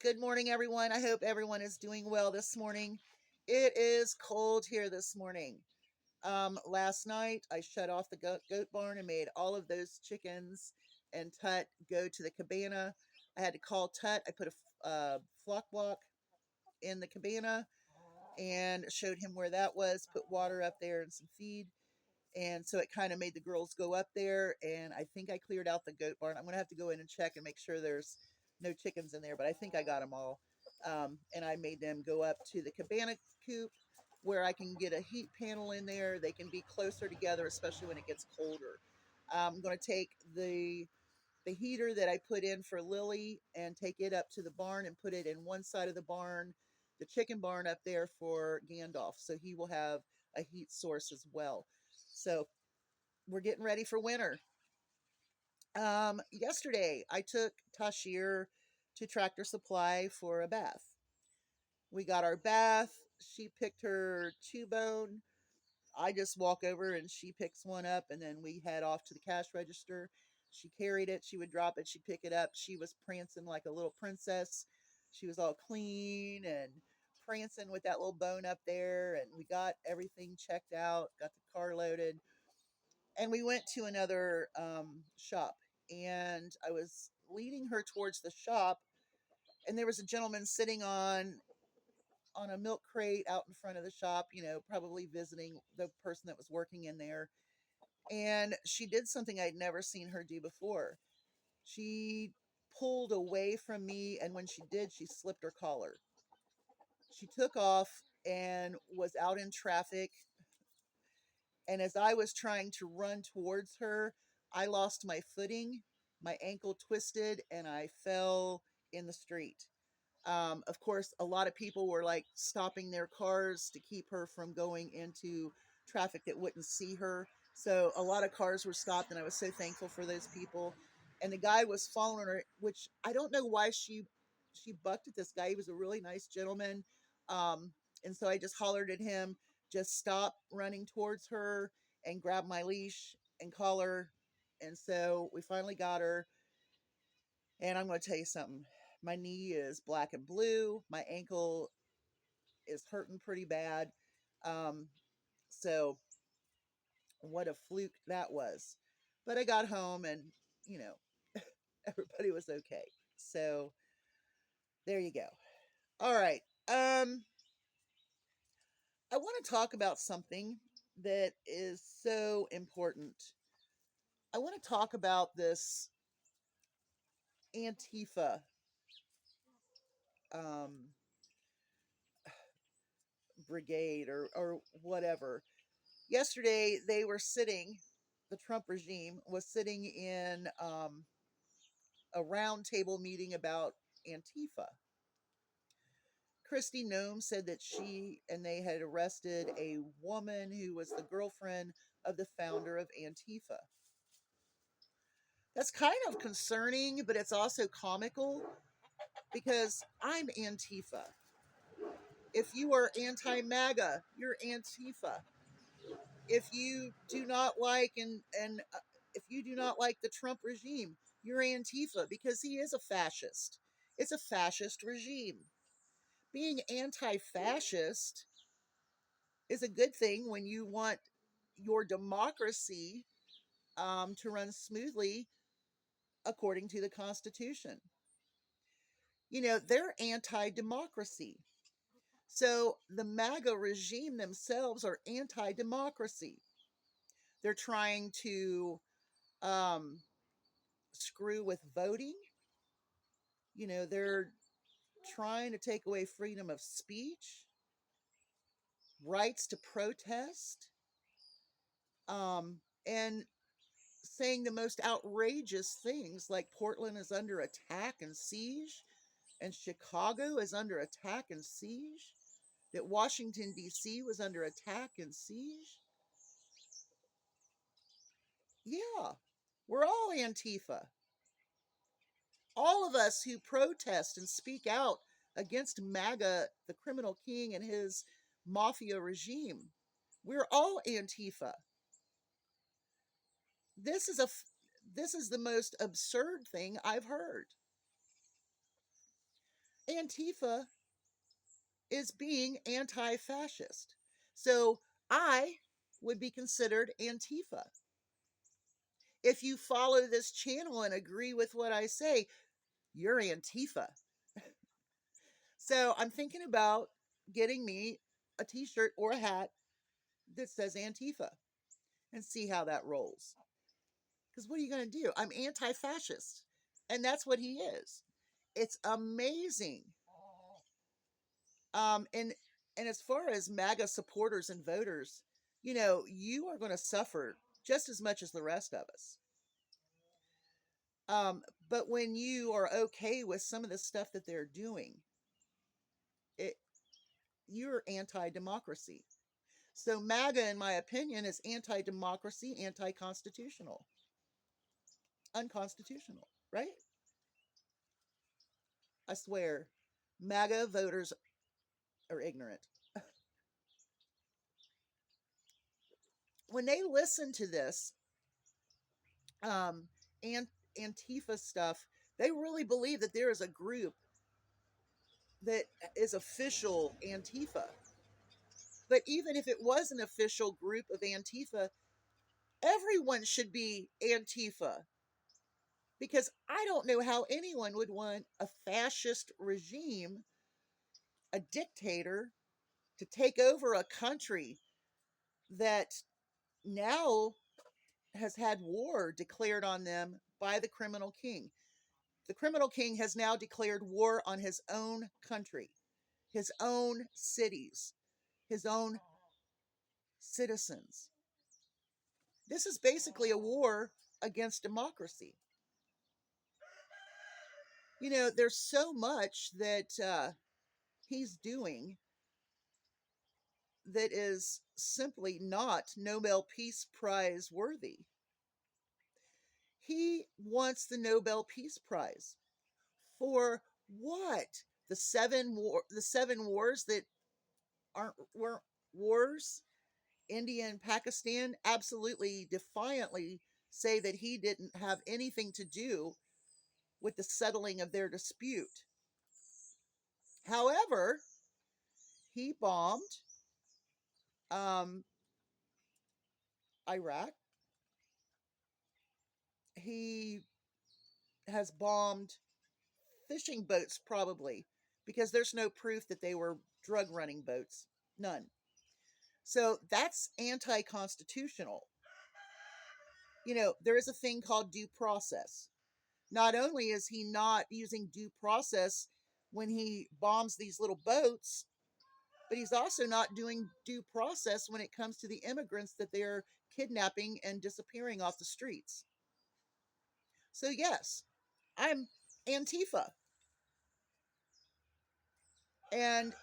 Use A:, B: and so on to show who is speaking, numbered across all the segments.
A: Good morning, everyone. I hope everyone is doing well this morning. It is cold here this morning. Last night I shut off the goat barn and made all of those chickens and Tut go to the cabana. I had to call Tut. I put a flock block in the cabana and showed him where that was, put water up there and some feed. And so it kind of made the girls go up there. And I think I cleared out the goat barn. I'm going to have to go in and check and make sure there's no chickens in there, but I think I got them all. And I made them go up to the cabana coop where I can get a heat panel in there. They can be closer together, especially when it gets colder. I'm going to take the heater that I put in for Lily and take it up to the barn and put it in one side of the barn, the chicken barn up there for Gandalf. So he will have a heat source as well. So we're getting ready for winter. Yesterday I took Tashir to Tractor Supply for a bath. We got our bath. She picked her chew bone. I just walk over and she picks one up, and then we head off to the cash register. She carried it. She would drop it. She'd pick it up. She was prancing like a little princess. She was all clean and prancing with that little bone up there. And we got everything checked out, got the car loaded, and we went to another shop. And I was leading her towards the shop, and there was a gentleman sitting on a milk crate out in front of the shop, probably visiting the person that was working in there. And she did something I'd never seen her do before. She pulled away from me, and when she did, she slipped her collar. She took off and was out in traffic. And as I was trying to run towards her, I lost my footing, my ankle twisted, and I fell in the street. Of course, a lot of people were like stopping their cars to keep her from going into traffic that wouldn't see her. So a lot of cars were stopped, and I was so thankful for those people. And the guy was following her, which I don't know why she bucked at this guy. He was a really nice gentleman. And so I just hollered at him, just stop running towards her and grab my leash and collar. And so we finally got her. And I'm going to tell you something. My knee is black and blue. My ankle is hurting pretty bad. Um, so what a fluke that was. But I got home and, you know, everybody was okay. So there you go. All right. I want to talk about something that is so important. I want to talk about this Antifa um, brigade or whatever. Yesterday, they were sitting, the Trump regime was sitting in a roundtable meeting about Antifa. Christy Nome said that she and they had arrested a woman who was the girlfriend of the founder of Antifa. That's kind of concerning, but it's also comical because I'm Antifa. If you are anti MAGA, you're Antifa. If you do not like and if you do not like the Trump regime, you're Antifa because he is a fascist. It's a fascist regime. Being anti-fascist is a good thing when you want your democracy to run smoothly according to the Constitution. They're anti-democracy. So the MAGA regime themselves are anti-democracy. They're trying to um, screw with voting. They're trying to take away freedom of speech, rights to protest, and saying the most outrageous things like Portland is under attack and siege, and Chicago is under attack and siege, that Washington, D.C. was under attack and siege. Yeah, we're all Antifa. All of us who protest and speak out against MAGA, the criminal king, and his mafia regime, we're all Antifa. This is this is the most absurd thing I've heard. Antifa is being anti-fascist. So I would be considered Antifa. If you follow this channel and agree with what I say, you're Antifa. So I'm thinking about getting me a t-shirt or a hat that says Antifa and see how that rolls. Because what are you going to do? I'm anti-fascist. And that's what he is. It's amazing. And as far as MAGA supporters and voters, you are going to suffer just as much as the rest of us. But when you are okay with some of the stuff that they're doing, it you're anti-democracy. So MAGA, in my opinion, is anti-democracy, anti-constitutional, unconstitutional, right? I swear, MAGA voters are ignorant. When they listen to this um, Antifa stuff, they really believe that there is a group that is official Antifa. But even if it was an official group of Antifa, everyone should be Antifa. Because I don't know how anyone would want a fascist regime, a dictator, to take over a country that now has had war declared on them by the criminal king. The criminal king has now declared war on his own country, his own cities, his own citizens. This is basically a war against democracy. There's so much that he's doing that is simply not Nobel Peace Prize worthy. He wants the Nobel Peace Prize for what? The seven wars that weren't wars. India and Pakistan absolutely defiantly say that he didn't have anything to do with the settling of their dispute. However, he bombed um, Iraq. He has bombed fishing boats, probably, because there's no proof that they were drug running boats. None. So that's anti constitutional. There is a thing called due process. Not only is he not using due process when he bombs these little boats, but he's also not doing due process when it comes to the immigrants that they're kidnapping and disappearing off the streets. So, yes, I'm Antifa. And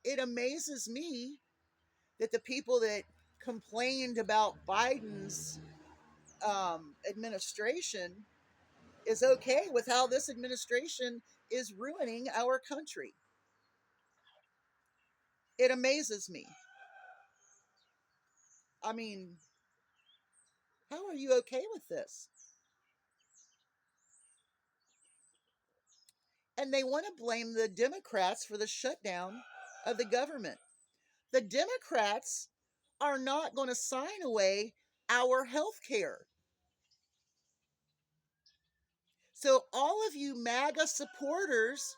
A: it amazes me that the people that complained about Biden's administration is okay with how this administration is ruining our country. It amazes me. I mean, how are you okay with this? And they want to blame the Democrats for the shutdown of the government. The Democrats are not going to sign away our health care. So, all of you MAGA supporters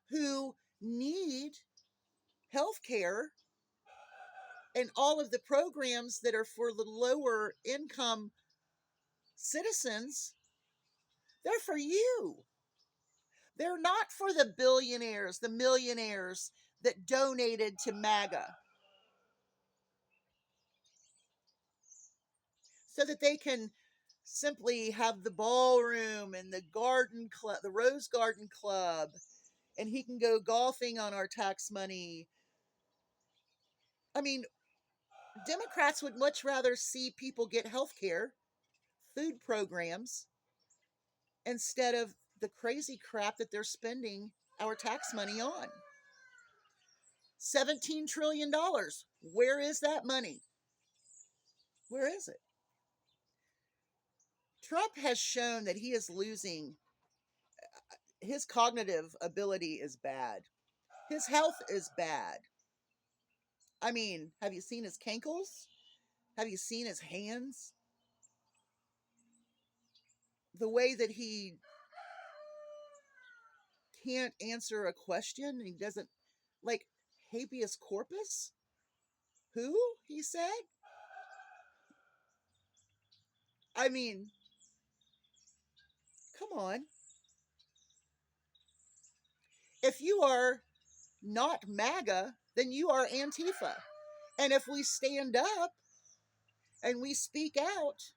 A: who need health care and all of the programs that are for the lower income citizens, they're for you. They're not for the billionaires, the millionaires that donated to MAGA so that they can simply have the ballroom and the garden club, the Rose Garden Club, and he can go golfing on our tax money. I mean, Democrats would much rather see people get health care, food programs, instead of the crazy crap that they're spending our tax money on. $17 trillion. Where is that money? Where is it? Trump has shown that he is losing his cognitive ability is bad. His health is bad. I mean, have you seen his cankles? Have you seen his hands? The way that he can't answer a question, he doesn't, like, habeas corpus? Who? He said. I mean, come on. If you are not MAGA, then you are Antifa. And if we stand up and we speak out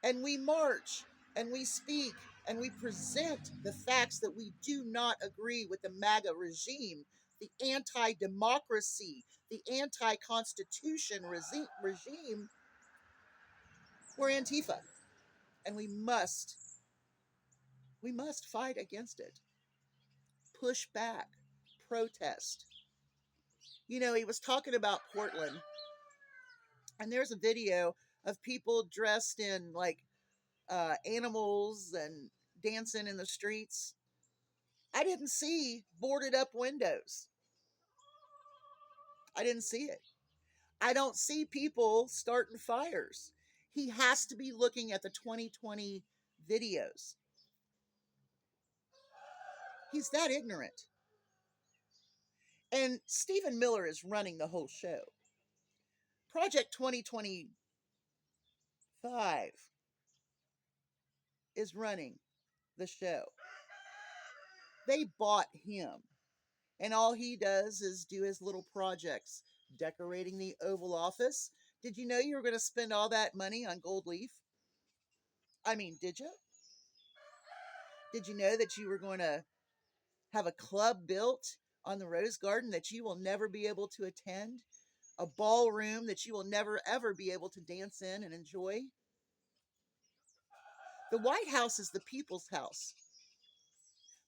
A: and we march and we speak and we present the facts that we do not agree with the MAGA regime, the anti democracy, the anti constitution regime, we're Antifa. And we must fight against it. Push back, protest. You know, he was talking about Portland, and there's a video of people dressed in like animals and dancing in the streets. I didn't see boarded up windows. I didn't see it. I don't see people starting fires. He has to be looking at the 2020 videos. He's that ignorant. And Stephen Miller is running the whole show. Project 2025 is running the show. They bought him. And all he does is do his little projects, decorating the Oval Office. Did you know you were going to spend all that money on gold leaf? I mean, did you? Did you know that you were going to have a club built on the Rose Garden that you will never be able to attend? A ballroom that you will never, ever be able to dance in and enjoy? The White House is the people's house.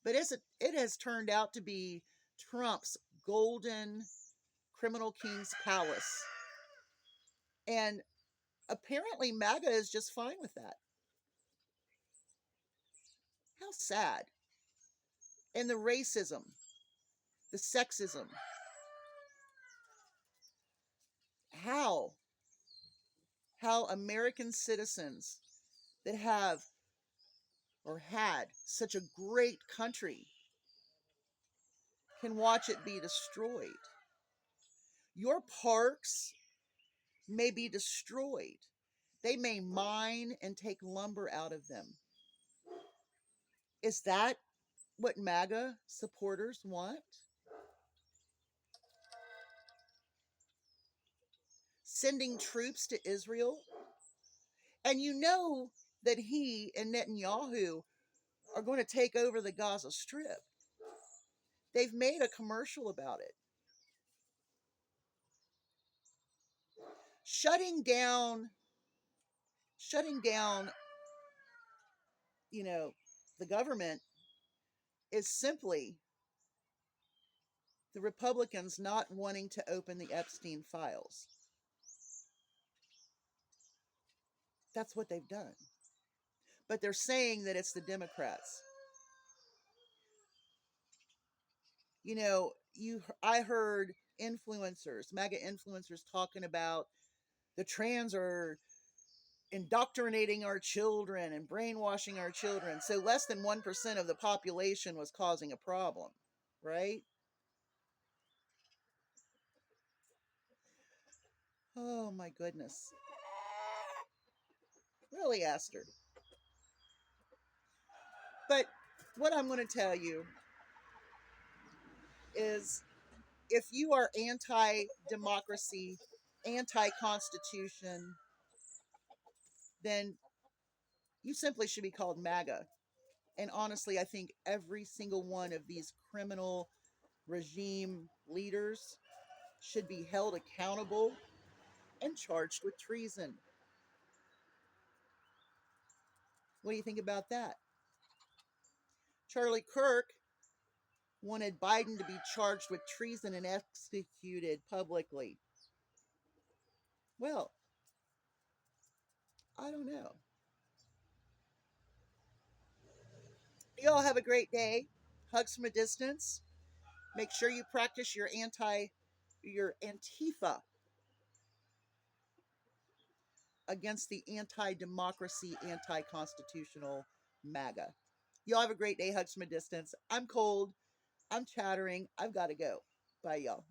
A: But it has turned out to be Trump's golden criminal king's palace. And apparently MAGA is just fine with that. How sad. And the racism, the sexism. How American citizens that have or had such a great country can watch it be destroyed. Your parks may be destroyed. They may mine and take lumber out of them. Is that what MAGA supporters want? Sending troops to Israel? And you know that he and Netanyahu are going to take over the Gaza Strip. They've made a commercial about it. Shutting down, you know, the government is simply the Republicans not wanting to open the Epstein files. That's what they've done. But they're saying that it's the Democrats. You know, I heard influencers, MAGA influencers, talking about the trans are indoctrinating our children and brainwashing our children. So less than 1% of the population was causing a problem, right? Oh my goodness. Really, Aster. But what I'm going to tell you is if you are anti democracy, anti constitution, then you simply should be called MAGA. And honestly, I think every single one of these criminal regime leaders should be held accountable and charged with treason. What do you think about that? Charlie Kirk wanted Biden to be charged with treason and executed publicly. Well, I don't know. Y'all have a great day. Hugs from a distance. Make sure you practice your Antifa against the anti-democracy, anti-constitutional MAGA. Y'all have a great day. Hugs from a distance. I'm cold. I'm chattering. I've got to go. Bye, y'all.